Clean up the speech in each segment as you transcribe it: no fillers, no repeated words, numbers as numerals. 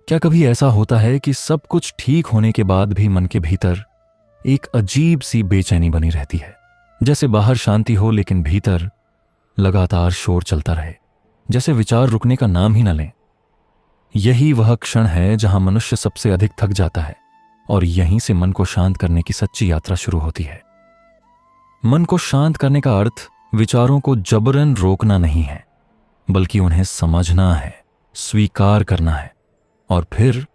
क्या कभी ऐसा होता है कि सब कुछ ठीक होने के बाद भी मन के भीतर एक अजीब सी बेचैनी बनी रहती है, जैसे बाहर शांति हो लेकिन भीतर लगातार शोर चलता रहे, जैसे विचार रुकने का नाम ही न लें। यही वह क्षण है जहां मनुष्य सबसे अधिक थक जाता है और यहीं से मन को शांत करने की सच्ची यात्रा शुरू होती है। मन को शांत करने का अर्थ विचारों को जबरन रोकना नहीं है, बल्कि उन्हें समझना है, स्वीकार करना है और फिर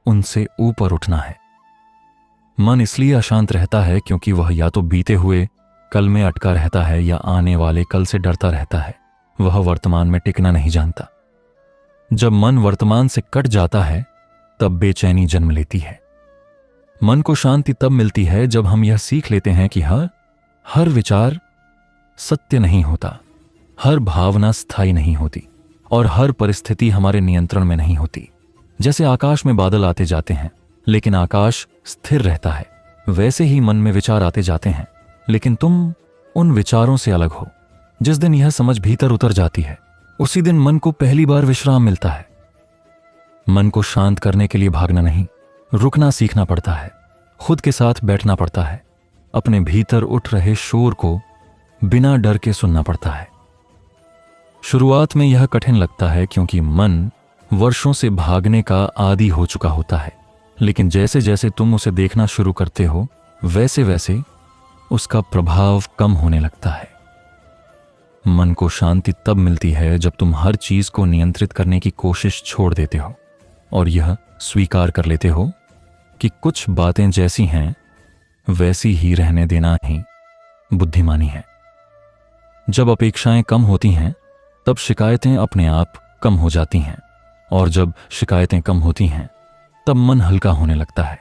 उनसे ऊपर उठना है। मन इसलिए अशांत रहता है क्योंकि वह या तो बीते हुए कल में अटका रहता है या आने वाले कल से डरता रहता है। वह वर्तमान में टिकना नहीं जानता। जब मन वर्तमान से कट जाता है तब बेचैनी जन्म लेती है। मन को शांति तब मिलती है जब हम यह सीख लेते हैं कि हर विचार सत्य नहीं होता, हर भावना स्थायी नहीं होती और हर परिस्थिति हमारे नियंत्रण में नहीं होती। जैसे आकाश में बादल आते जाते हैं लेकिन आकाश स्थिर रहता है, वैसे ही मन में विचार आते जाते हैं लेकिन तुम उन विचारों से अलग हो। जिस दिन यह समझ भीतर उतर जाती है उसी दिन मन को पहली बार विश्राम मिलता है। मन को शांत करने के लिए भागना नहीं, रुकना सीखना पड़ता है, खुद के साथ बैठना पड़ता है, अपने भीतर उठ रहे शोर को बिना डर के सुनना पड़ता है। शुरुआत में यह कठिन लगता है क्योंकि मन वर्षों से भागने का आदी हो चुका होता है, लेकिन जैसे जैसे तुम उसे देखना शुरू करते हो वैसे वैसे उसका प्रभाव कम होने लगता है। मन को शांति तब मिलती है जब तुम हर चीज को नियंत्रित करने की कोशिश छोड़ देते हो और यह स्वीकार कर लेते हो कि कुछ बातें जैसी हैं वैसी ही रहने देना ही बुद्धिमानी है। जब अपेक्षाएं कम होती हैं तब शिकायतें अपने आप कम हो जाती हैं और जब शिकायतें कम होती हैं तब मन हल्का होने लगता है।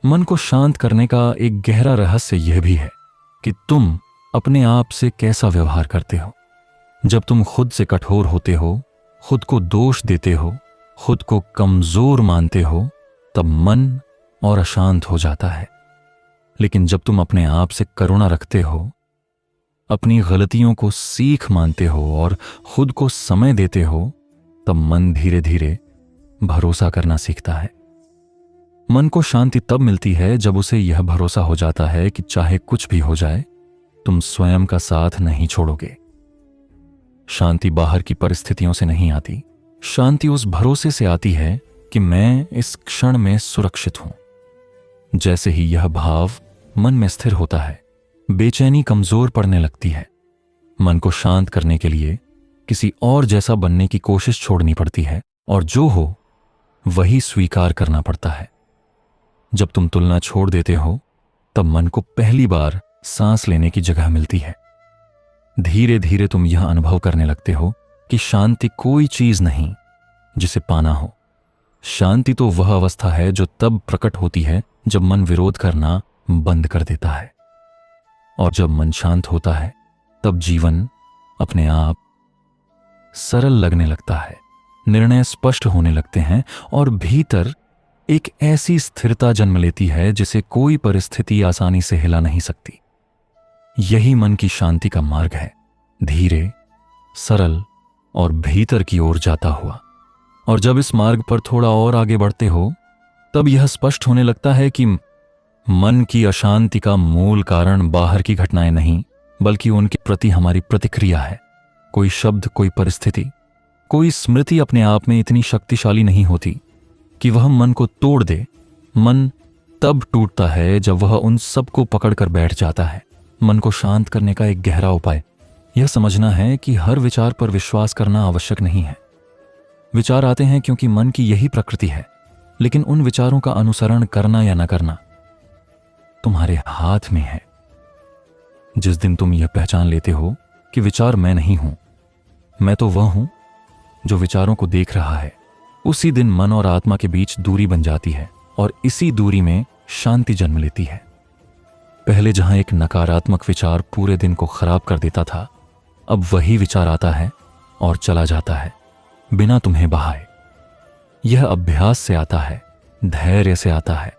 मन को शांत करने का एक गहरा रहस्य यह भी है कि तुम अपने आप से कैसा व्यवहार करते हो। जब तुम खुद से कठोर होते हो, खुद को दोष देते हो, खुद को कमजोर मानते हो, तब मन और अशांत हो जाता है। लेकिन जब तुम अपने आप से करुणा रखते हो, अपनी गलतियों को सीख मानते हो और खुद को समय देते हो, तब मन धीरे धीरे भरोसा करना सीखता है। मन को शांति तब मिलती है जब उसे यह भरोसा हो जाता है कि चाहे कुछ भी हो जाए तुम स्वयं का साथ नहीं छोड़ोगे। शांति बाहर की परिस्थितियों से नहीं आती, शांति उस भरोसे से आती है कि मैं इस क्षण में सुरक्षित हूं। जैसे ही यह भाव मन में स्थिर होता है, बेचैनी कमजोर पड़ने लगती है। मन को शांत करने के लिए किसी और जैसा बनने की कोशिश छोड़नी पड़ती है और जो हो वही स्वीकार करना पड़ता है। जब तुम तुलना छोड़ देते हो तब मन को पहली बार सांस लेने की जगह मिलती है। धीरे धीरे तुम यह अनुभव करने लगते हो कि शांति कोई चीज नहीं जिसे पाना हो। शांति तो वह अवस्था है जो तब प्रकट होती है जब मन विरोध करना बंद कर देता है। और जब मन शांत होता है तब जीवन अपने आप सरल लगने लगता है, निर्णय स्पष्ट होने लगते हैं और भीतर एक ऐसी स्थिरता जन्म लेती है जिसे कोई परिस्थिति आसानी से हिला नहीं सकती। यही मन की शांति का मार्ग है, धीरे, सरल और भीतर की ओर जाता हुआ। और जब इस मार्ग पर थोड़ा और आगे बढ़ते हो तब यह स्पष्ट होने लगता है कि मन की अशांति का मूल कारण बाहर की घटनाएं नहीं, बल्कि उनके प्रति हमारी प्रतिक्रिया है। कोई शब्द, कोई परिस्थिति, कोई स्मृति अपने आप में इतनी शक्तिशाली नहीं होती कि वह मन को तोड़ दे। मन तब टूटता है जब वह उन सब को पकड़कर बैठ जाता है। मन को शांत करने का एक गहरा उपाय यह समझना है कि हर विचार पर विश्वास करना आवश्यक नहीं है। विचार आते हैं क्योंकि मन की यही प्रकृति है, लेकिन उन विचारों का अनुसरण करना या न करना तुम्हारे हाथ में है। जिस दिन तुम यह पहचान लेते हो कि विचार मैं नहीं हूं, मैं तो वह हूं जो विचारों को देख रहा है, उसी दिन मन और आत्मा के बीच दूरी बन जाती है और इसी दूरी में शांति जन्म लेती है। पहले जहां एक नकारात्मक विचार पूरे दिन को खराब कर देता था, अब वही विचार आता है और चला जाता है बिना तुम्हें बहाए। यह अभ्यास से आता है, धैर्य से आता है,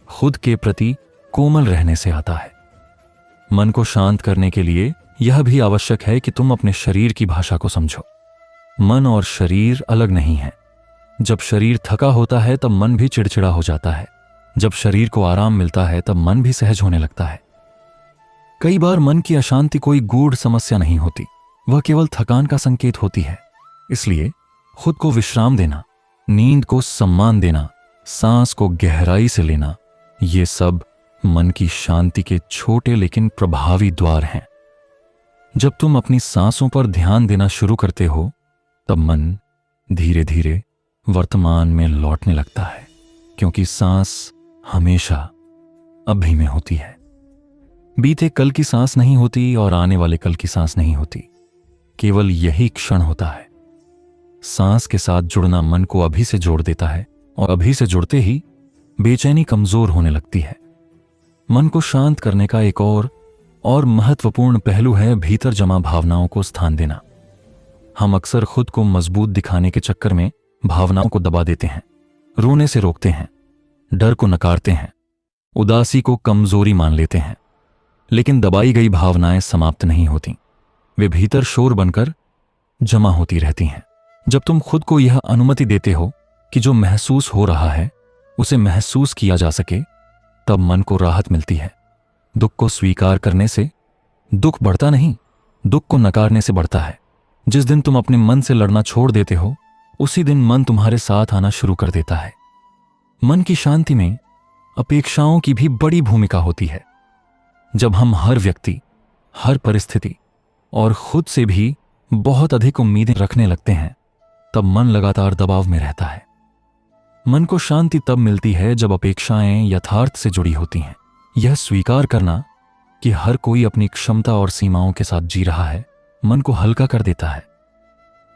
खुद के प्रति कोमल रहने से आता है। मन को शांत करने के लिए यह भी आवश्यक है कि तुम अपने शरीर की भाषा को समझो। मन और शरीर अलग नहीं है, जब शरीर थका होता है तब मन भी चिड़चिड़ा हो जाता है। जब शरीर को आराम मिलता है तब मन भी सहज होने लगता है। कई बार मन की अशांति कोई गूढ़ समस्या नहीं होती, वह केवल थकान का संकेत होती है। इसलिए खुद को विश्राम देना, नींद को सम्मान देना, सांस को गहराई से लेना, ये सब मन की शांति के छोटे लेकिन प्रभावी द्वार हैं। जब तुम अपनी सांसों पर ध्यान देना शुरू करते हो तब मन धीरे धीरे वर्तमान में लौटने लगता है, क्योंकि सांस हमेशा अभी में होती है। बीते कल की सांस नहीं होती और आने वाले कल की सांस नहीं होती, केवल यही क्षण होता है। सांस के साथ जुड़ना मन को अभी से जोड़ देता है और अभी से जुड़ते ही बेचैनी कमजोर होने लगती है। मन को शांत करने का एक और महत्वपूर्ण पहलू है भीतर जमा भावनाओं को स्थान देना। हम अक्सर खुद को मजबूत दिखाने के चक्कर में भावनाओं को दबा देते हैं, रोने से रोकते हैं, डर को नकारते हैं, उदासी को कमजोरी मान लेते हैं। लेकिन दबाई गई भावनाएं समाप्त नहीं होती, वे भीतर शोर बनकर जमा होती रहती हैं। जब तुम खुद को यह अनुमति देते हो कि जो महसूस हो रहा है उसे महसूस किया जा सके, तब मन को राहत मिलती है। दुख को स्वीकार करने से दुख बढ़ता नहीं, दुख को नकारने से बढ़ता है। जिस दिन तुम अपने मन से लड़ना छोड़ देते हो, उसी दिन मन तुम्हारे साथ आना शुरू कर देता है। मन की शांति में अपेक्षाओं की भी बड़ी भूमिका होती है। जब हम हर व्यक्ति, हर परिस्थिति और खुद से भी बहुत अधिक उम्मीदें रखने लगते हैं, तब मन लगातार दबाव में रहता है। मन को शांति तब मिलती है जब अपेक्षाएं यथार्थ से जुड़ी होती हैं। यह स्वीकार करना कि हर कोई अपनी क्षमता और सीमाओं के साथ जी रहा है, मन को हल्का कर देता है।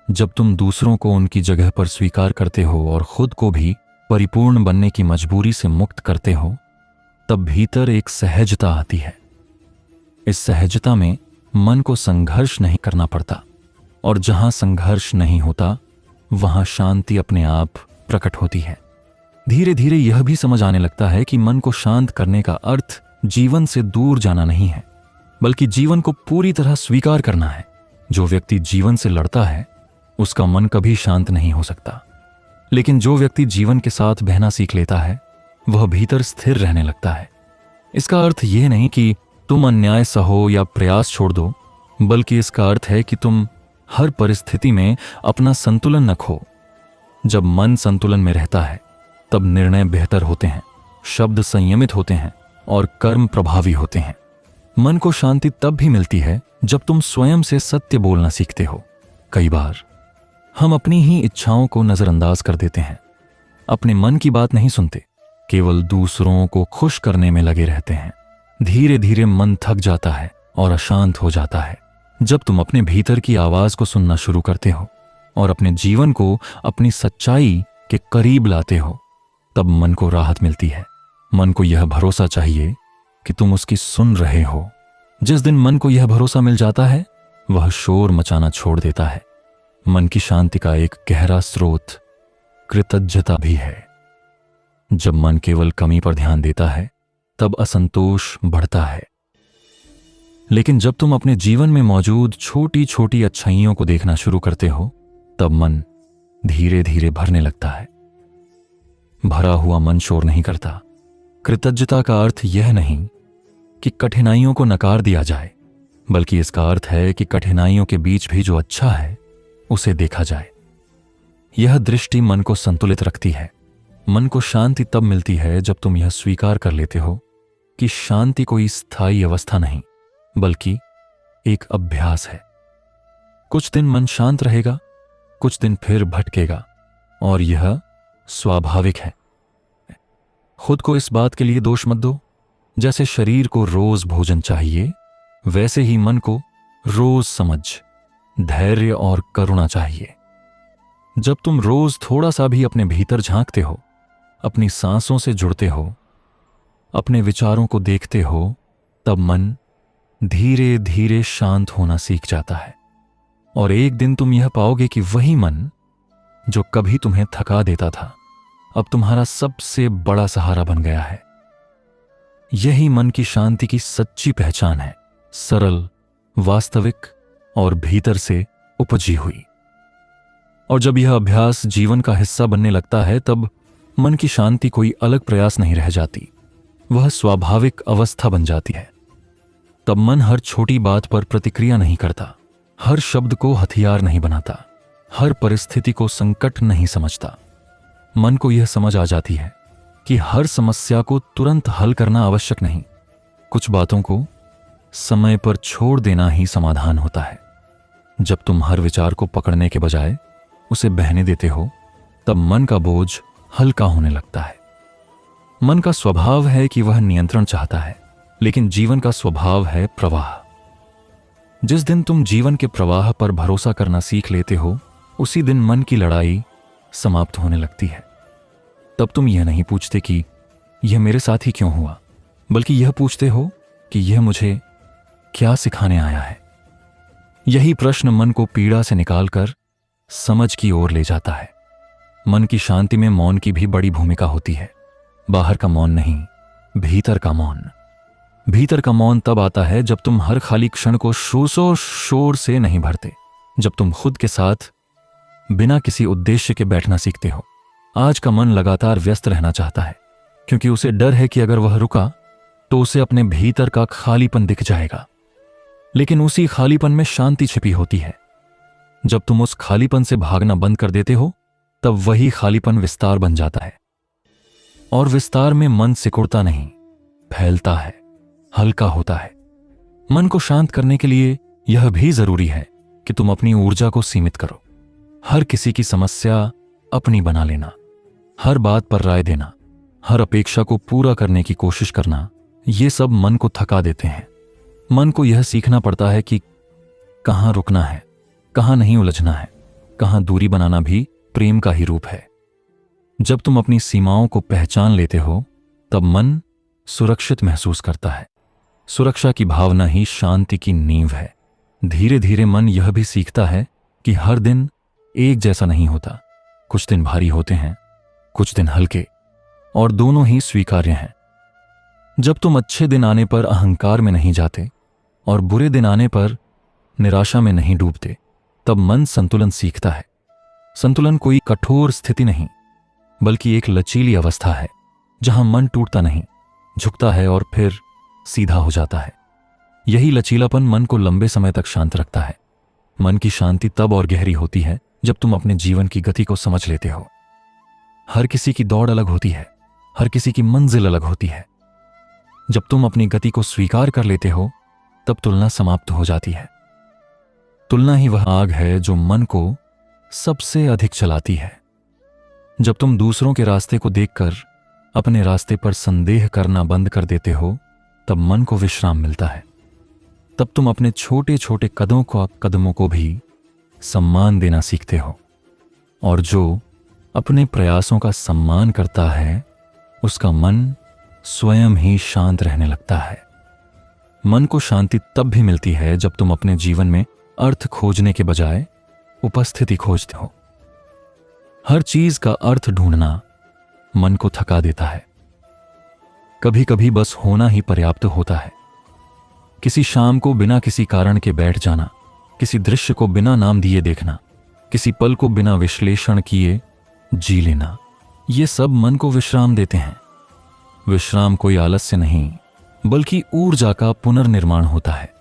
जब तुम दूसरों को उनकी जगह पर स्वीकार करते हो और खुद को भी परिपूर्ण बनने की मजबूरी से मुक्त करते हो, तब भीतर एक सहजता आती है। इस सहजता में मन को संघर्ष नहीं करना पड़ता, और जहां संघर्ष नहीं होता वहां शांति अपने आप प्रकट होती है। धीरे धीरे यह भी समझ आने लगता है कि मन को शांत करने का अर्थ जीवन से दूर जाना नहीं है, बल्कि जीवन को पूरी तरह स्वीकार करना है। जो व्यक्ति जीवन से लड़ता है उसका मन कभी शांत नहीं हो सकता, लेकिन जो व्यक्ति जीवन के साथ बहना सीख लेता है वह भीतर स्थिर रहने लगता है। इसका अर्थ यह नहीं कि तुम अन्याय सहो या प्रयास छोड़ दो, बल्कि इसका अर्थ है कि तुम हर परिस्थिति में अपना संतुलन न खो। जब मन संतुलन में रहता है तब निर्णय बेहतर होते हैं, शब्द संयमित होते हैं और कर्म प्रभावी होते हैं। मन को शांति तब भी मिलती है जब तुम स्वयं से सत्य बोलना सीखते हो। कई बार हम अपनी ही इच्छाओं को नजरअंदाज कर देते हैं, अपने मन की बात नहीं सुनते, केवल दूसरों को खुश करने में लगे रहते हैं। धीरे धीरे मन थक जाता है और अशांत हो जाता है। जब तुम अपने भीतर की आवाज को सुनना शुरू करते हो और अपने जीवन को अपनी सच्चाई के करीब लाते हो, तब मन को राहत मिलती है। मन को यह भरोसा चाहिए कि तुम उसकी सुन रहे हो। जिस दिन मन को यह भरोसा मिल जाता है, वह शोर मचाना छोड़ देता है। मन की शांति का एक गहरा स्रोत कृतज्ञता भी है। जब मन केवल कमी पर ध्यान देता है, तब असंतोष बढ़ता है। लेकिन जब तुम अपने जीवन में मौजूद छोटी छोटी अच्छाइयों को देखना शुरू करते हो, तब मन धीरे धीरे भरने लगता है। भरा हुआ मन शोर नहीं करता। कृतज्ञता का अर्थ यह नहीं कि कठिनाइयों को नकार दिया जाए, बल्कि इसका अर्थ है कि कठिनाइयों के बीच भी जो अच्छा है उसे देखा जाए। यह दृष्टि मन को संतुलित रखती है। मन को शांति तब मिलती है जब तुम यह स्वीकार कर लेते हो कि शांति कोई स्थायी अवस्था नहीं, बल्कि एक अभ्यास है। कुछ दिन मन शांत रहेगा, कुछ दिन फिर भटकेगा, और यह स्वाभाविक है। खुद को इस बात के लिए दोष मत दो। जैसे शरीर को रोज भोजन चाहिए, वैसे ही मन को रोज समझ, धैर्य और करुणा चाहिए। जब तुम रोज थोड़ा सा भी अपने भीतर झांकते हो, अपनी सांसों से जुड़ते हो, अपने विचारों को देखते हो, तब मन धीरे धीरे शांत होना सीख जाता है। और एक दिन तुम यह पाओगे कि वही मन जो कभी तुम्हें थका देता था, अब तुम्हारा सबसे बड़ा सहारा बन गया है। यही मन की शांति की सच्ची पहचान है, सरल, वास्तविक और भीतर से उपजी हुई। और जब यह अभ्यास जीवन का हिस्सा बनने लगता है तब मन की शांति कोई अलग प्रयास नहीं रह जाती, वह स्वाभाविक अवस्था बन जाती है। तब मन हर छोटी बात पर प्रतिक्रिया नहीं करता, हर शब्द को हथियार नहीं बनाता, हर परिस्थिति को संकट नहीं समझता। मन को यह समझ आ जाती है कि हर समस्या को तुरंत हल करना आवश्यक नहीं, कुछ बातों को समय पर छोड़ देना ही समाधान होता है। जब तुम हर विचार को पकड़ने के बजाय उसे बहने देते हो तब मन का बोझ हल्का होने लगता है। मन का स्वभाव है कि वह नियंत्रण चाहता है, लेकिन जीवन का स्वभाव है प्रवाह। जिस दिन तुम जीवन के प्रवाह पर भरोसा करना सीख लेते हो उसी दिन मन की लड़ाई समाप्त होने लगती है। तब तुम यह नहीं पूछते कि यह मेरे साथ ही क्यों हुआ, बल्कि यह पूछते हो कि यह मुझे क्या सिखाने आया है। यही प्रश्न मन को पीड़ा से निकालकर समझ की ओर ले जाता है। मन की शांति में मौन की भी बड़ी भूमिका होती है। बाहर का मौन नहीं, भीतर का मौन। भीतर का मौन तब आता है जब तुम हर खाली क्षण को शोर से नहीं भरते, जब तुम खुद के साथ बिना किसी उद्देश्य के बैठना सीखते हो। आज का मन लगातार व्यस्त रहना चाहता है, क्योंकि उसे डर है कि अगर वह रुका तो उसे अपने भीतर का खालीपन दिख जाएगा। लेकिन उसी खालीपन में शांति छिपी होती है। जब तुम उस खालीपन से भागना बंद कर देते हो तब वही खालीपन विस्तार बन जाता है। और विस्तार में मन सिकुड़ता नहीं, फैलता है, हल्का होता है। मन को शांत करने के लिए यह भी जरूरी है कि तुम अपनी ऊर्जा को सीमित करो। हर किसी की समस्या अपनी बना लेना, हर बात पर राय देना, हर अपेक्षा को पूरा करने की कोशिश करना, ये सब मन को थका देते हैं। मन को यह सीखना पड़ता है कि कहाँ रुकना है, कहाँ नहीं उलझना है, कहाँ दूरी बनाना भी प्रेम का ही रूप है। जब तुम अपनी सीमाओं को पहचान लेते हो तब मन सुरक्षित महसूस करता है। सुरक्षा की भावना ही शांति की नींव है। धीरे धीरे मन यह भी सीखता है कि हर दिन एक जैसा नहीं होता। कुछ दिन भारी होते हैं, कुछ दिन हल्के, और दोनों ही स्वीकार्य हैं। जब तुम अच्छे दिन आने पर अहंकार में नहीं जाते और बुरे दिन आने पर निराशा में नहीं डूबते, तब मन संतुलन सीखता है। संतुलन कोई कठोर स्थिति नहीं, बल्कि एक लचीली अवस्था है जहां मन टूटता नहीं, झुकता है और फिर सीधा हो जाता है। यही लचीलापन मन को लंबे समय तक शांत रखता है। मन की शांति तब और गहरी होती है जब तुम अपने जीवन की गति को समझ लेते हो। हर किसी की दौड़ अलग होती है, हर किसी की मंजिल अलग होती है। जब तुम अपनी गति को स्वीकार कर लेते हो तब तुलना समाप्त हो जाती है। तुलना ही वह आग है जो मन को सबसे अधिक चलाती है। जब तुम दूसरों के रास्ते को देखकर अपने रास्ते पर संदेह करना बंद कर देते हो तब मन को विश्राम मिलता है। तब तुम अपने छोटे छोटे कदमों को भी सम्मान देना सीखते हो, और जो अपने प्रयासों का सम्मान करता है उसका मन स्वयं ही शांत रहने लगता है। मन को शांति तब भी मिलती है जब तुम अपने जीवन में अर्थ खोजने के बजाय उपस्थिति खोजते हो। हर चीज का अर्थ ढूंढना मन को थका देता है। कभी कभी बस होना ही पर्याप्त होता है। किसी शाम को बिना किसी कारण के बैठ जाना, किसी दृश्य को बिना नाम दिए देखना, किसी पल को बिना विश्लेषण किए जी लेना, ये सब मन को विश्राम देते हैं। विश्राम कोई आलस्य नहीं, बल्कि ऊर्जा का पुनर्निर्माण होता है।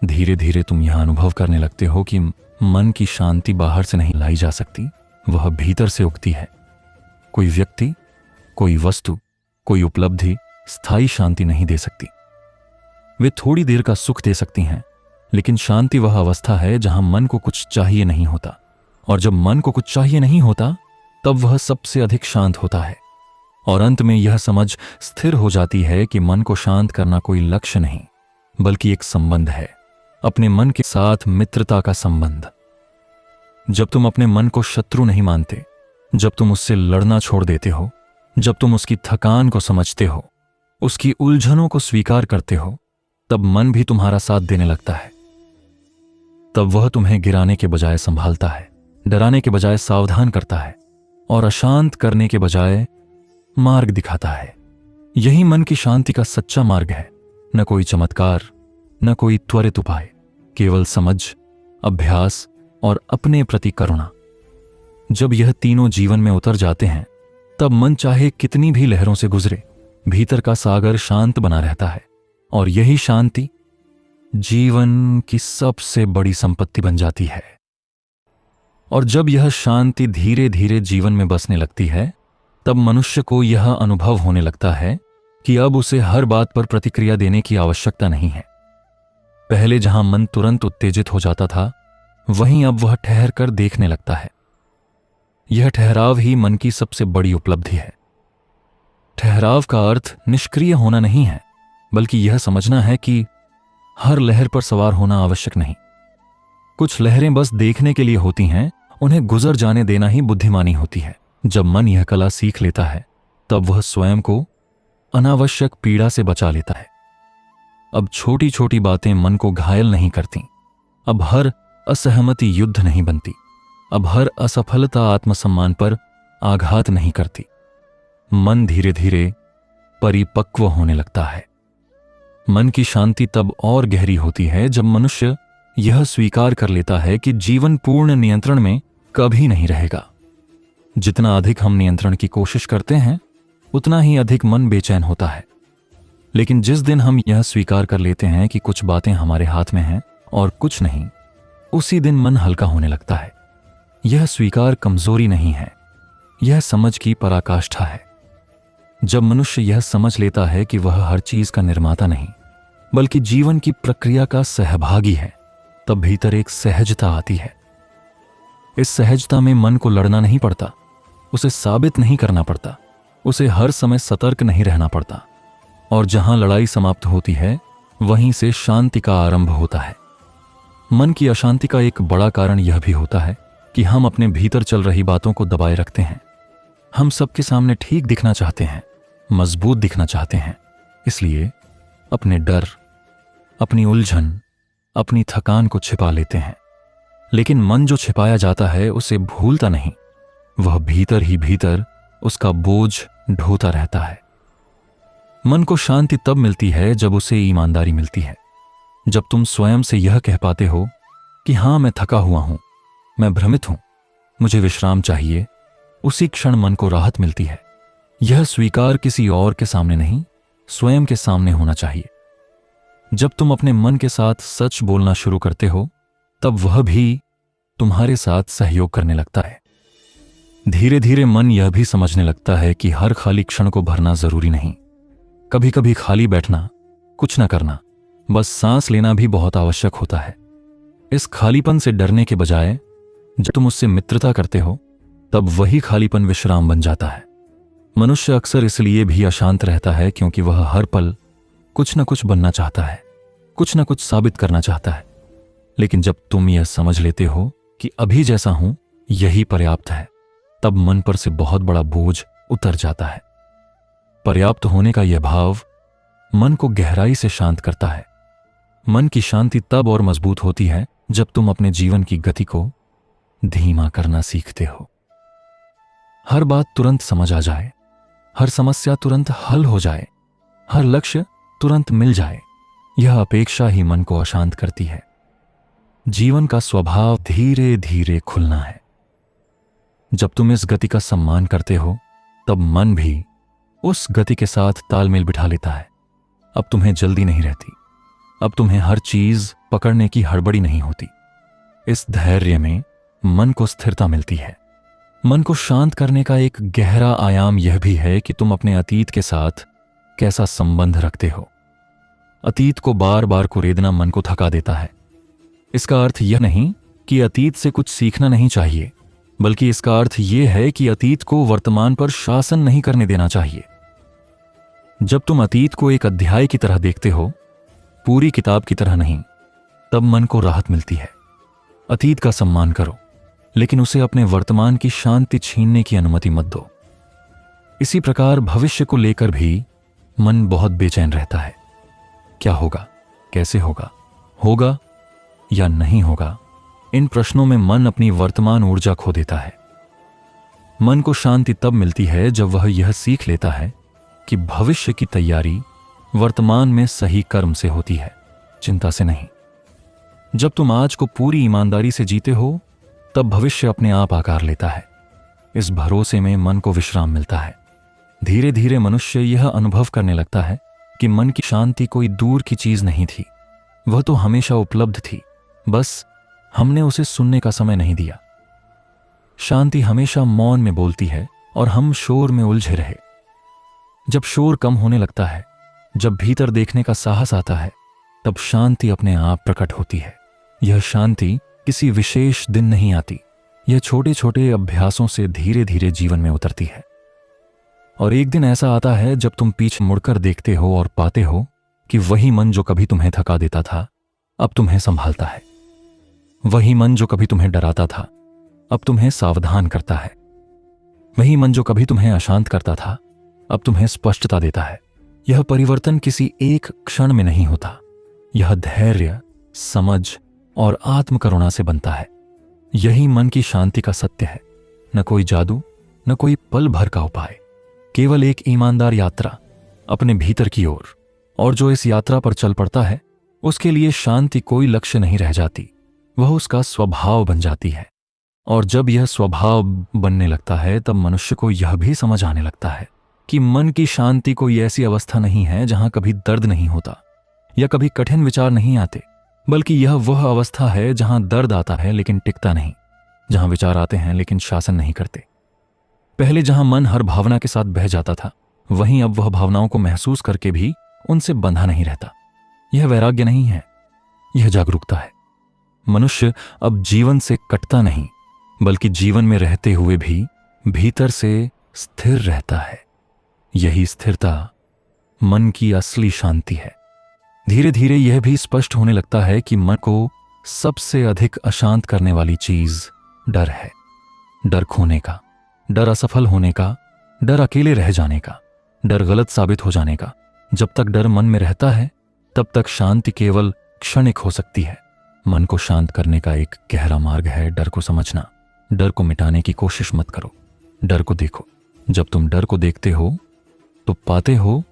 धीरे धीरे तुम यह अनुभव करने लगते हो कि मन की शांति बाहर से नहीं लाई जा सकती, वह भीतर से उगती है। कोई व्यक्ति, कोई वस्तु, कोई उपलब्धि स्थायी शांति नहीं दे सकती। वे थोड़ी देर का सुख दे सकती हैं, लेकिन शांति वह अवस्था है जहां मन को कुछ चाहिए नहीं होता, और जब मन को कुछ चाहिए नहीं होता तब वह सबसे अधिक शांत होता है। और अंत में यह समझ स्थिर हो जाती है कि मन को शांत करना कोई लक्ष्य नहीं, बल्कि एक संबंध है, अपने मन के साथ मित्रता का संबंध। जब तुम अपने मन को शत्रु नहीं मानते, जब तुम उससे लड़ना छोड़ देते हो, जब तुम उसकी थकान को समझते हो, उसकी उलझनों को स्वीकार करते हो, तब मन भी तुम्हारा साथ देने लगता है। तब वह तुम्हें गिराने के बजाय संभालता है, डराने के बजाय सावधान करता है, और अशांत करने के बजाय मार्ग दिखाता है। यही मन की शांति का सच्चा मार्ग है। न कोई चमत्कार, न कोई त्वरित उपाय, केवल समझ, अभ्यास और अपने प्रति करुणा। जब यह तीनों जीवन में उतर जाते हैं तब मन चाहे कितनी भी लहरों से गुजरे, भीतर का सागर शांत बना रहता है। और यही शांति जीवन की सबसे बड़ी संपत्ति बन जाती है। और जब यह शांति धीरे धीरे जीवन में बसने लगती है तब मनुष्य को यह अनुभव होने लगता है कि अब उसे हर बात पर प्रतिक्रिया देने की आवश्यकता नहीं है। पहले जहां मन तुरंत उत्तेजित हो जाता था, वहीं अब वह ठहर कर देखने लगता है। यह ठहराव ही मन की सबसे बड़ी उपलब्धि है। ठहराव का अर्थ निष्क्रिय होना नहीं है, बल्कि यह समझना है कि हर लहर पर सवार होना आवश्यक नहीं। कुछ लहरें बस देखने के लिए होती हैं, उन्हें गुजर जाने देना ही बुद्धिमानी होती है। जब मन यह कला सीख लेता है तब वह स्वयं को अनावश्यक पीड़ा से बचा लेता है। अब छोटी छोटी बातें मन को घायल नहीं करती। अब हर असहमति युद्ध नहीं बनती। अब हर असफलता आत्मसम्मान पर आघात नहीं करती। मन धीरे धीरे परिपक्व होने लगता है। मन की शांति तब और गहरी होती है जब मनुष्य यह स्वीकार कर लेता है कि जीवन पूर्ण नियंत्रण में कभी नहीं रहेगा। जितना अधिक हम नियंत्रण की कोशिश करते हैं, उतना ही अधिक मन बेचैन होता है। लेकिन जिस दिन हम यह स्वीकार कर लेते हैं कि कुछ बातें हमारे हाथ में हैं और कुछ नहीं, उसी दिन मन हल्का होने लगता है। यह स्वीकार कमजोरी नहीं है, यह समझ की पराकाष्ठा है। जब मनुष्य यह समझ लेता है कि वह हर चीज का निर्माता नहीं, बल्कि जीवन की प्रक्रिया का सहभागी है, तब भीतर एक सहजता आती है। इस सहजता में मन को लड़ना नहीं पड़ता, उसे साबित नहीं करना पड़ता, उसे हर समय सतर्क नहीं रहना पड़ता। और जहां लड़ाई समाप्त होती है, वहीं से शांति का आरंभ होता है। मन की अशांति का एक बड़ा कारण यह भी होता है कि हम अपने भीतर चल रही बातों को दबाए रखते हैं। हम सबके सामने ठीक दिखना चाहते हैं, मजबूत दिखना चाहते हैं, इसलिए अपने डर, अपनी उलझन, अपनी थकान को छिपा लेते हैं। लेकिन मन जो छिपाया जाता है उसे भूलता नहीं, वह भीतर ही भीतर उसका बोझ ढोता रहता है। मन को शांति तब मिलती है जब उसे ईमानदारी मिलती है। जब तुम स्वयं से यह कह पाते हो कि हां, मैं थका हुआ हूं, मैं भ्रमित हूं, मुझे विश्राम चाहिए, उसी क्षण मन को राहत मिलती है। यह स्वीकार किसी और के सामने नहीं, स्वयं के सामने होना चाहिए। जब तुम अपने मन के साथ सच बोलना शुरू करते हो, तब वह भी तुम्हारे साथ सहयोग करने लगता है। धीरे धीरे मन यह भी समझने लगता है कि हर खाली क्षण को भरना जरूरी नहीं। कभी कभी खाली बैठना, कुछ न करना, बस सांस लेना भी बहुत आवश्यक होता है। इस खालीपन से डरने के बजाय जब तुम उससे मित्रता करते हो, तब वही खालीपन विश्राम बन जाता है। मनुष्य अक्सर इसलिए भी अशांत रहता है क्योंकि वह हर पल कुछ न कुछ बनना चाहता है, कुछ न कुछ साबित करना चाहता है। लेकिन जब तुम यह समझ लेते हो कि अभी जैसा हूं यही पर्याप्त है, तब मन पर से बहुत बड़ा बोझ उतर जाता है। पर्याप्त होने का यह भाव मन को गहराई से शांत करता है। मन की शांति तब और मजबूत होती है जब तुम अपने जीवन की गति को धीमा करना सीखते हो। हर बात तुरंत समझ आ जाए, हर समस्या तुरंत हल हो जाए, हर लक्ष्य तुरंत मिल जाए, यह अपेक्षा ही मन को अशांत करती है। जीवन का स्वभाव धीरे धीरे खुलना है। जब तुम इस गति का सम्मान करते हो, तब मन भी उस गति के साथ तालमेल बिठा लेता है। अब तुम्हें जल्दी नहीं रहती, अब तुम्हें हर चीज पकड़ने की हड़बड़ी नहीं होती। इस धैर्य में मन को स्थिरता मिलती है। मन को शांत करने का एक गहरा आयाम यह भी है कि तुम अपने अतीत के साथ कैसा संबंध रखते हो। अतीत को बार बार कुरेदना मन को थका देता है। इसका अर्थ यह नहीं कि अतीत से कुछ सीखना नहीं चाहिए, बल्कि इसका अर्थ यह है कि अतीत को वर्तमान पर शासन नहीं करने देना चाहिए। जब तुम अतीत को एक अध्याय की तरह देखते हो, पूरी किताब की तरह नहीं, तब मन को राहत मिलती है। अतीत का सम्मान करो, लेकिन उसे अपने वर्तमान की शांति छीनने की अनुमति मत दो। इसी प्रकार भविष्य को लेकर भी मन बहुत बेचैन रहता है। क्या होगा, कैसे होगा, होगा या नहीं होगा, इन प्रश्नों में मन अपनी वर्तमान ऊर्जा खो देता है। मन को शांति तब मिलती है जब वह यह सीख लेता है कि भविष्य की तैयारी वर्तमान में सही कर्म से होती है, चिंता से नहीं। जब तुम आज को पूरी ईमानदारी से जीते हो, तब भविष्य अपने आप आकार लेता है। इस भरोसे में मन को विश्राम मिलता है। धीरे धीरे मनुष्य यह अनुभव करने लगता है कि मन की शांति कोई दूर की चीज नहीं थी, वह तो हमेशा उपलब्ध थी, बस हमने उसे सुनने का समय नहीं दिया। शांति हमेशा मौन में बोलती है और हम शोर में उलझे रहे। जब शोर कम होने लगता है, जब भीतर देखने का साहस आता है, तब शांति अपने आप प्रकट होती है। यह शांति किसी विशेष दिन नहीं आती, यह छोटे छोटे अभ्यासों से धीरे धीरे जीवन में उतरती है। और एक दिन ऐसा आता है जब तुम पीछे मुड़कर देखते हो और पाते हो कि वही मन जो कभी तुम्हें थका देता था, अब तुम्हें संभालता है। वही मन जो कभी तुम्हें डराता था, अब तुम्हें सावधान करता है। वही मन जो कभी तुम्हें अशांत करता था, अब तुम्हें स्पष्टता देता है। यह परिवर्तन किसी एक क्षण में नहीं होता, यह धैर्य, समझ और आत्मकरुणा से बनता है। यही मन की शांति का सत्य है। न कोई जादू, न कोई पल भर का उपाय, केवल एक ईमानदार यात्रा अपने भीतर की ओर। और जो इस यात्रा पर चल पड़ता है, उसके लिए शांति कोई लक्ष्य नहीं रह जाती, वह उसका स्वभाव बन जाती है। और जब यह स्वभाव बनने लगता है, तब मनुष्य को यह भी समझ आने लगता है कि मन की शांति कोई ऐसी अवस्था नहीं है जहां कभी दर्द नहीं होता या कभी कठिन विचार नहीं आते, बल्कि यह वह अवस्था है जहां दर्द आता है लेकिन टिकता नहीं, जहां विचार आते हैं लेकिन शासन नहीं करते। पहले जहां मन हर भावना के साथ बह जाता था, वहीं अब वह भावनाओं को महसूस करके भी उनसे बंधा नहीं रहता। यह वैराग्य नहीं है, यह जागरूकता है। मनुष्य अब जीवन से कटता नहीं, बल्कि जीवन में रहते हुए भी भीतर से स्थिर रहता है। यही स्थिरता मन की असली शांति है। धीरे धीरे यह भी स्पष्ट होने लगता है कि मन को सबसे अधिक अशांत करने वाली चीज डर है। डर खोने का, डर असफल होने का, डर अकेले रह जाने का, डर गलत साबित हो जाने का। जब तक डर मन में रहता है, तब तक शांति केवल क्षणिक हो सकती है। मन को शांत करने का एक गहरा मार्ग है डर को समझना। डर को मिटाने की कोशिश मत करो, डर को देखो। जब तुम डर को देखते हो तो पाते हो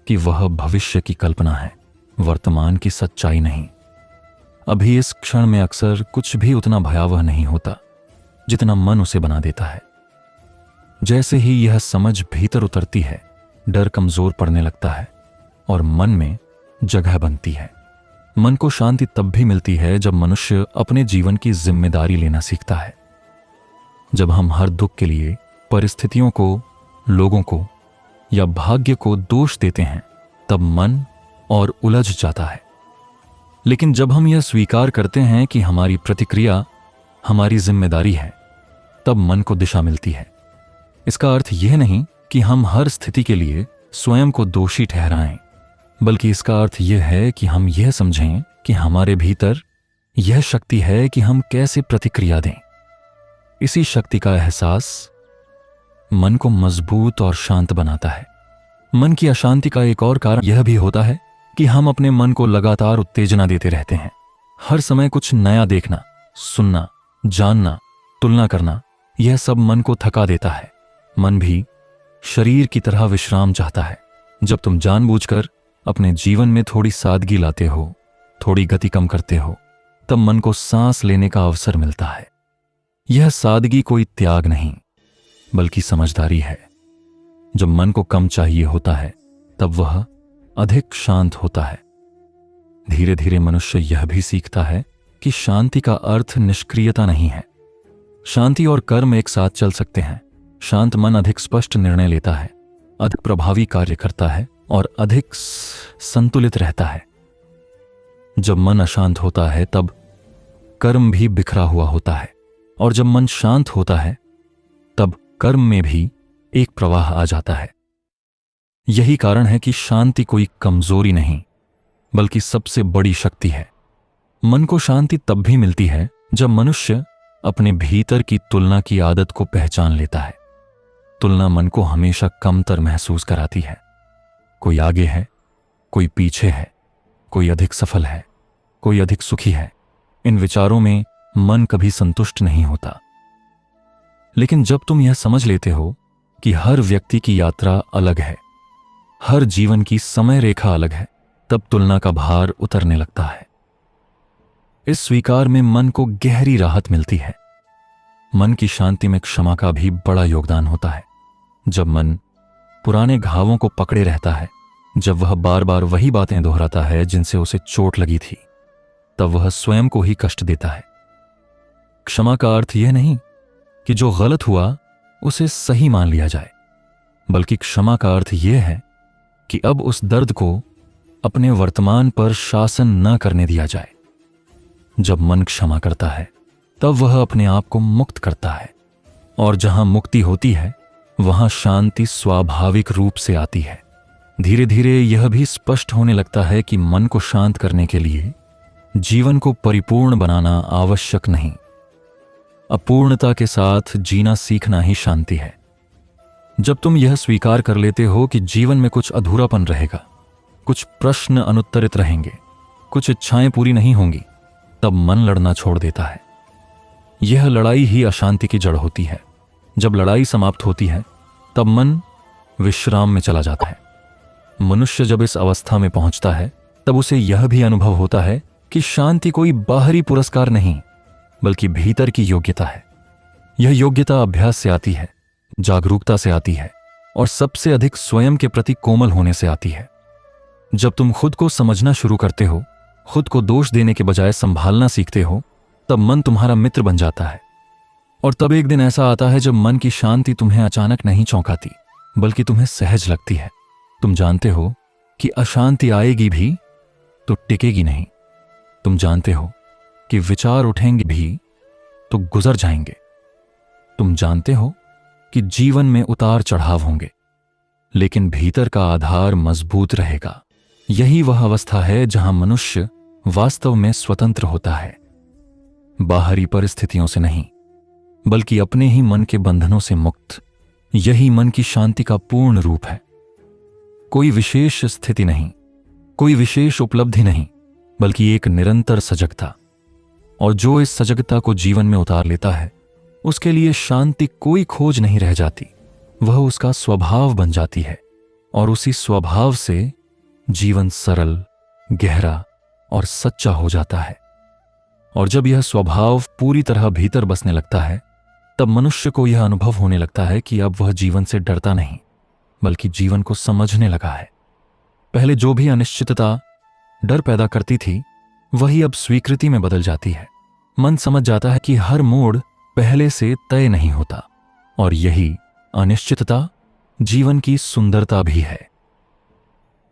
कि वह भविष्य की कल्पना है, वर्तमान की सच्चाई नहीं। अभी इस क्षण में अक्सर कुछ भी उतना भयावह नहीं होता जितना मन उसे बना देता है। जैसे ही यह समझ भीतर उतरती है, डर कमजोर पड़ने लगता है और मन में जगह बनती है। मन को शांति तब भी मिलती है जब मनुष्य अपने जीवन की जिम्मेदारी लेना सीखता है। जब हम हर दुख के लिए परिस्थितियों को, लोगों को या भाग्य को दोष देते हैं, तब मन और उलझ जाता है। लेकिन जब हम यह स्वीकार करते हैं कि हमारी प्रतिक्रिया हमारी जिम्मेदारी है, तब मन को दिशा मिलती है। इसका अर्थ यह नहीं कि हम हर स्थिति के लिए स्वयं को दोषी ठहराएं, बल्कि इसका अर्थ यह है कि हम यह समझें कि हमारे भीतर यह शक्ति है कि हम कैसे प्रतिक्रिया दें। इसी शक्ति का एहसास मन को मजबूत और शांत बनाता है। मन की अशांति का एक और कारण यह भी होता है कि हम अपने मन को लगातार उत्तेजना देते रहते हैं। हर समय कुछ नया देखना, सुनना, जानना, तुलना करना, यह सब मन को थका देता है। मन भी शरीर की तरह विश्राम चाहता है। जब तुम जानबूझकर अपने जीवन में थोड़ी सादगी लाते हो, थोड़ी गति कम करते हो, तब मन को सांस लेने का अवसर मिलता है। यह सादगी कोई त्याग नहीं, बल्कि समझदारी है। जब मन को कम चाहिए होता है, तब वह अधिक शांत होता है। धीरे धीरे मनुष्य यह भी सीखता है कि शांति का अर्थ निष्क्रियता नहीं है। शांति और कर्म एक साथ चल सकते हैं। शांत मन अधिक स्पष्ट निर्णय लेता है, अधिक प्रभावी कार्य करता है और अधिक संतुलित रहता है। जब मन अशांत होता है, तब कर्म भी बिखरा हुआ होता है, और जब मन शांत होता है, तब कर्म में भी एक प्रवाह आ जाता है। यही कारण है कि शांति कोई कमजोरी नहीं, बल्कि सबसे बड़ी शक्ति है। मन को शांति तब भी मिलती है जब मनुष्य अपने भीतर की तुलना की आदत को पहचान लेता है। तुलना मन को हमेशा कमतर महसूस कराती है। कोई आगे है, कोई पीछे है, कोई अधिक सफल है, कोई अधिक सुखी है। इन विचारों में मन कभी संतुष्ट नहीं होता। लेकिन जब तुम यह समझ लेते हो कि हर व्यक्ति की यात्रा अलग है, हर जीवन की समय रेखा अलग है, तब तुलना का भार उतरने लगता है। इस स्वीकार में मन को गहरी राहत मिलती है। मन की शांति में क्षमा का भी बड़ा योगदान होता है। जब मन पुराने घावों को पकड़े रहता है, जब वह बार बार वही बातें दोहराता है जिनसे उसे चोट लगी थी, तब वह स्वयं को ही कष्ट देता है। क्षमा का अर्थ यह नहीं कि जो गलत हुआ उसे सही मान लिया जाए, बल्कि क्षमा का अर्थ यह है कि अब उस दर्द को अपने वर्तमान पर शासन न करने दिया जाए। जब मन क्षमा करता है तब वह अपने आप को मुक्त करता है, और जहां मुक्ति होती है वहां शांति स्वाभाविक रूप से आती है। धीरे धीरे यह भी स्पष्ट होने लगता है कि मन को शांत करने के लिए जीवन को परिपूर्ण बनाना आवश्यक नहीं, अपूर्णता के साथ जीना सीखना ही शांति है। जब तुम यह स्वीकार कर लेते हो कि जीवन में कुछ अधूरापन रहेगा, कुछ प्रश्न अनुत्तरित रहेंगे, कुछ इच्छाएं पूरी नहीं होंगी, तब मन लड़ना छोड़ देता है। यह लड़ाई ही अशांति की जड़ होती है। जब लड़ाई समाप्त होती है तब मन विश्राम में चला जाता है। मनुष्य जब इस अवस्था में पहुंचता है तब उसे यह भी अनुभव होता है कि शांति कोई बाहरी पुरस्कार नहीं, बल्कि भीतर की योग्यता है। यह योग्यता अभ्यास से आती है, जागरूकता से आती है, और सबसे अधिक स्वयं के प्रति कोमल होने से आती है। जब तुम खुद को समझना शुरू करते हो, खुद को दोष देने के बजाय संभालना सीखते हो, तब मन तुम्हारा मित्र बन जाता है। और तब एक दिन ऐसा आता है जब मन की शांति तुम्हें अचानक नहीं चौंकाती, बल्कि तुम्हें सहज लगती है। तुम जानते हो कि अशांति आएगी भी तो टिकेगी नहीं। तुम जानते हो कि विचार उठेंगे भी तो गुजर जाएंगे। तुम जानते हो कि जीवन में उतार चढ़ाव होंगे, लेकिन भीतर का आधार मजबूत रहेगा। यही वह अवस्था है जहां मनुष्य वास्तव में स्वतंत्र होता है, बाहरी परिस्थितियों से नहीं, बल्कि अपने ही मन के बंधनों से मुक्त। यही मन की शांति का पूर्ण रूप है। कोई विशेष स्थिति नहीं, कोई विशेष उपलब्धि नहीं, बल्कि एक निरंतर सजगता। और जो इस सजगता को जीवन में उतार लेता है, उसके लिए शांति कोई खोज नहीं रह जाती, वह उसका स्वभाव बन जाती है। और उसी स्वभाव से जीवन सरल, गहरा और सच्चा हो जाता है। और जब यह स्वभाव पूरी तरह भीतर बसने लगता है, तब मनुष्य को यह अनुभव होने लगता है कि अब वह जीवन से डरता नहीं, बल्कि जीवन को समझने लगा है। पहले जो भी अनिश्चितता डर पैदा करती थी, वही अब स्वीकृति में बदल जाती है। मन समझ जाता है कि हर मोड़ पहले से तय नहीं होता, और यही अनिश्चितता जीवन की सुंदरता भी है।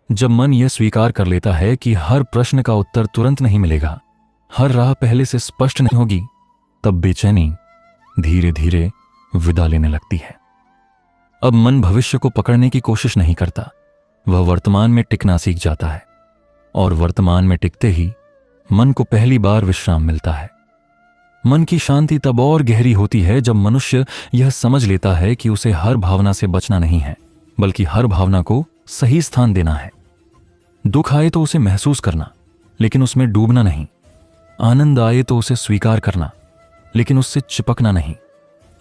जब मन यह स्वीकार कर लेता है कि हर प्रश्न का उत्तर तुरंत नहीं मिलेगा, हर राह पहले से स्पष्ट नहीं होगी, तब बेचैनी धीरे धीरे विदा लेने लगती है। अब मन भविष्य को पकड़ने की कोशिश नहीं करता, वह वर्तमान में टिकना सीख जाता है। और वर्तमान में टिकते ही मन को पहली बार विश्राम मिलता है। मन की शांति तब और गहरी होती है जब मनुष्य यह समझ लेता है कि उसे हर भावना से बचना नहीं है, बल्कि हर भावना को सही स्थान देना है। दुख आए तो उसे महसूस करना, लेकिन उसमें डूबना नहीं। आनंद आए तो उसे स्वीकार करना, लेकिन उससे चिपकना नहीं।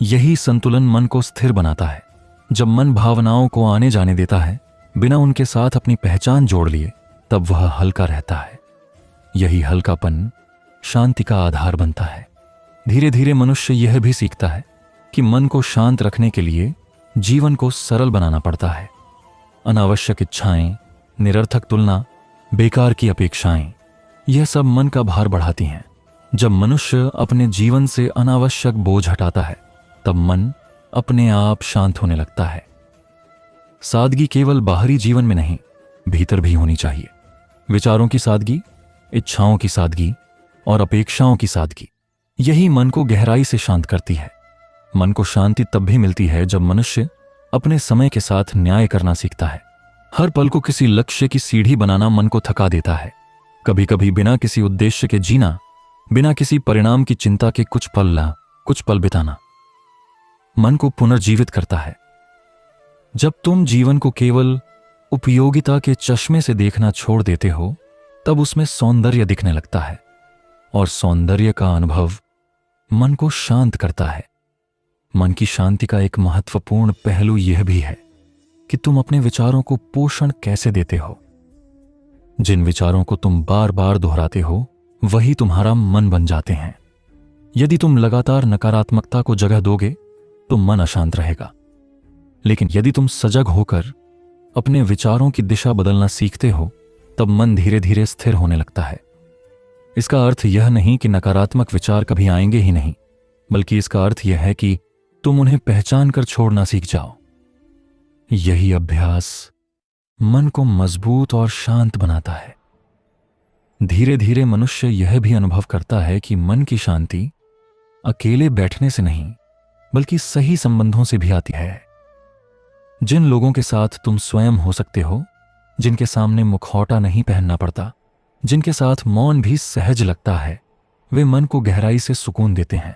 यही संतुलन मन को स्थिर बनाता है। जब मन भावनाओं को आने जाने देता है, बिना उनके साथ अपनी पहचान जोड़ लिए, तब वह हल्का रहता है। यही हल्कापन शांति का आधार बनता है। धीरे धीरे मनुष्य यह भी सीखता है कि मन को शांत रखने के लिए जीवन को सरल बनाना पड़ता है। अनावश्यक इच्छाएं, निरर्थक तुलना, बेकार की अपेक्षाएं, यह सब मन का भार बढ़ाती हैं। जब मनुष्य अपने जीवन से अनावश्यक बोझ हटाता है, तब मन अपने आप शांत होने लगता है। सादगी केवल बाहरी जीवन में नहीं, भीतर भी होनी चाहिए। विचारों की सादगी, इच्छाओं की सादगी और अपेक्षाओं की सादगी, यही मन को गहराई से शांत करती है। मन को शांति तब भी मिलती है जब मनुष्य अपने समय के साथ न्याय करना सीखता है। हर पल को किसी लक्ष्य की सीढ़ी बनाना मन को थका देता है। कभी कभी बिना किसी उद्देश्य के जीना, बिना किसी परिणाम की चिंता के कुछ पल बिताना मन को पुनर्जीवित करता है। जब तुम जीवन को केवल उपयोगिता के चश्मे से देखना छोड़ देते हो, तब उसमें सौंदर्य दिखने लगता है, और सौंदर्य का अनुभव मन को शांत करता है। मन की शांति का एक महत्वपूर्ण पहलू यह भी है कि तुम अपने विचारों को पोषण कैसे देते हो। जिन विचारों को तुम बार बार दोहराते हो, वही तुम्हारा मन बन जाते हैं। यदि तुम लगातार नकारात्मकता को जगह दोगे तो मन अशांत रहेगा, लेकिन यदि तुम सजग होकर अपने विचारों की दिशा बदलना सीखते हो तब मन धीरे धीरे स्थिर होने लगता है। इसका अर्थ यह नहीं कि नकारात्मक विचार कभी आएंगे ही नहीं, बल्कि इसका अर्थ यह है कि तुम उन्हें पहचान कर छोड़ना सीख जाओ। यही अभ्यास मन को मजबूत और शांत बनाता है। धीरे धीरे मनुष्य यह भी अनुभव करता है कि मन की शांति अकेले बैठने से नहीं बल्कि सही संबंधों से भी आती है। जिन लोगों के साथ तुम स्वयं हो सकते हो, जिनके सामने मुखौटा नहीं पहनना पड़ता, जिनके साथ मौन भी सहज लगता है, वे मन को गहराई से सुकून देते हैं।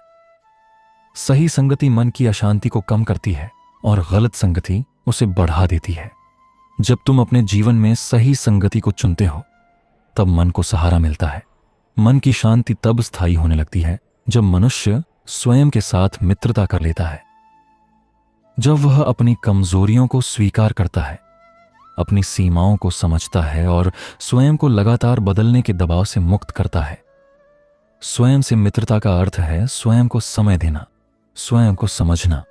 सही संगति मन की अशांति को कम करती है और गलत संगति उसे बढ़ा देती है। जब तुम अपने जीवन में सही संगति को चुनते हो तब मन को सहारा मिलता है। मन की शांति तब स्थायी होने लगती है जब मनुष्य स्वयं के साथ मित्रता कर लेता है, जब वह अपनी कमजोरियों को स्वीकार करता है, अपनी सीमाओं को समझता है और स्वयं को लगातार बदलने के दबाव से मुक्त करता है। स्वयं से मित्रता का अर्थ है स्वयं को समय देना, स्वयं को समझना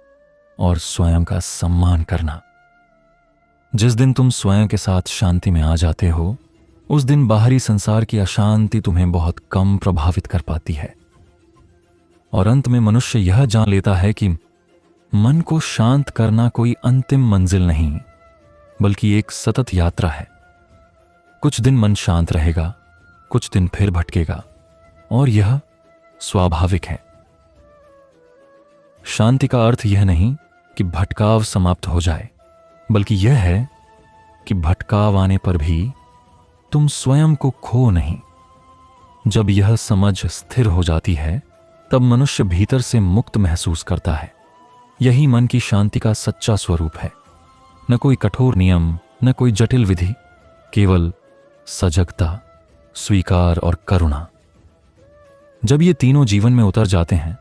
और स्वयं का सम्मान करना। जिस दिन तुम स्वयं के साथ शांति में आ जाते हो, उस दिन बाहरी संसार की अशांति तुम्हें बहुत कम प्रभावित कर पाती है। और अंत में मनुष्य यह जान लेता है कि मन को शांत करना कोई अंतिम मंजिल नहीं, बल्कि एक सतत यात्रा है। कुछ दिन मन शांत रहेगा, कुछ दिन फिर भटकेगा, और यह स्वाभाविक है। शांति का अर्थ यह नहीं कि भटकाव समाप्त हो जाए, बल्कि यह है कि भटकाव आने पर भी तुम स्वयं को खो नहीं। जब यह समझ स्थिर हो जाती है तब मनुष्य भीतर से मुक्त महसूस करता है। यही मन की शांति का सच्चा स्वरूप है। न कोई कठोर नियम, न कोई जटिल विधि, केवल सजगता, स्वीकार और करुणा। जब ये तीनों जीवन में उतर जाते हैं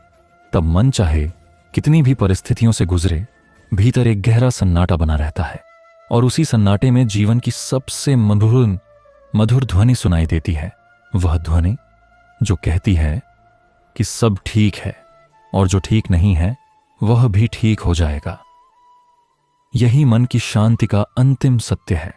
तब मन चाहे कितनी भी परिस्थितियों से गुजरे, भीतर एक गहरा सन्नाटा बना रहता है, और उसी सन्नाटे में जीवन की सबसे मधुर ध्वनि सुनाई देती है। वह ध्वनि जो कहती है कि सब ठीक है और जो ठीक नहीं है वह भी ठीक हो जाएगा। यही मन की शांति का अंतिम सत्य है।